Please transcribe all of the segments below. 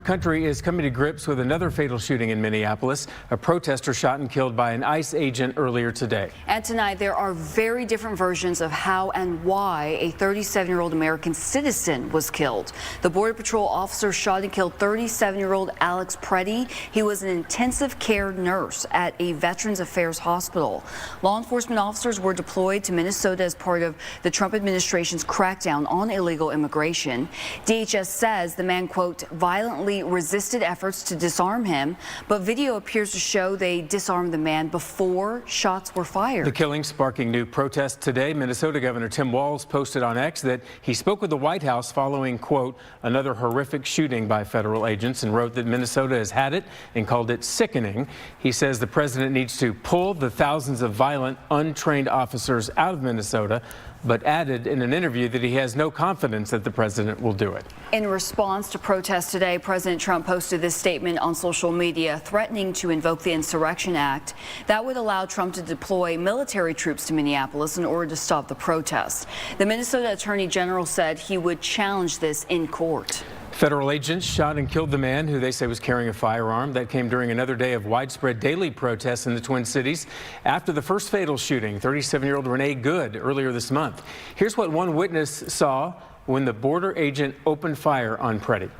Country is coming to grips with another fatal shooting in Minneapolis. A protester shot and killed by an ICE agent earlier today. And tonight there are very different versions of how and why a 37-year-old American citizen was killed. The Border Patrol officer shot and killed 37-year-old Alex Pretti. He was an intensive care nurse at a Veterans Affairs hospital. Law enforcement officers were deployed to Minnesota as part of the Trump administration's crackdown on illegal immigration. DHS says the man, quote, violently resisted efforts to disarm him, but video appears to show they disarmed the man before shots were fired. The killing sparking new protests today. Minnesota Governor Tim Walz posted on X that he spoke with the White House following, quote, another horrific shooting by federal agents, and wrote that Minnesota has had it and called it sickening. He says the president needs to pull the thousands of violent, untrained officers out of Minnesota, but added in an interview that he has no confidence that the president will do it. In response to protests today, President Trump posted this statement on social media threatening to invoke the Insurrection Act. That would allow Trump to deploy military troops to Minneapolis in order to stop the protests. The Minnesota Attorney General said he would challenge this in court. Federal agents shot and killed the man who they say was carrying a firearm. That came during another day of widespread daily protests in the Twin Cities after the first fatal shooting, 37-year-old Renee Good, earlier this month. Here's what one witness saw when the border agent opened fire on Pretti.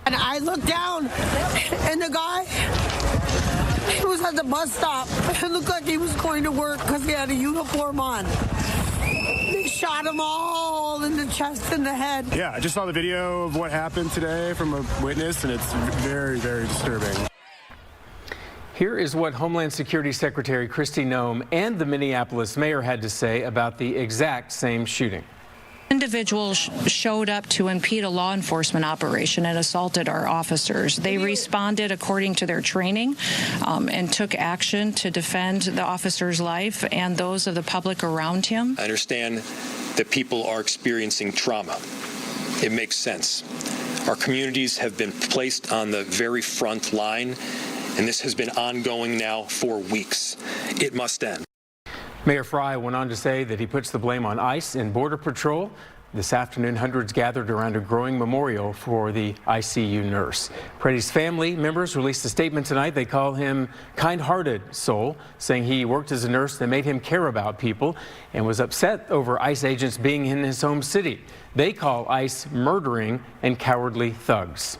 And I looked down, and the guy, he was at the bus stop. It looked like he was going to work because he had a uniform on. They shot him all in the chest and the head. Yeah, I just saw the video of what happened today from a witness, and it's very, very disturbing. Here is what Homeland Security Secretary Kristi Noem and the Minneapolis mayor had to say about the exact same shooting. Individuals showed up to impede a law enforcement operation and assaulted our officers. They responded according to their training and took action to defend the officer's life and those of the public around him. I understand that people are experiencing trauma. It makes sense. Our communities have been placed on the very front line, and this has been ongoing now for weeks. It must end. Mayor Frey went on to say that he puts the blame on ICE and Border Patrol. This afternoon, hundreds gathered around a growing memorial for the ICU nurse. Pretti's family members released a statement tonight. They call him kind-hearted soul, saying he worked as a nurse that made him care about people and was upset over ICE agents being in his home city. They call ICE murdering and cowardly thugs.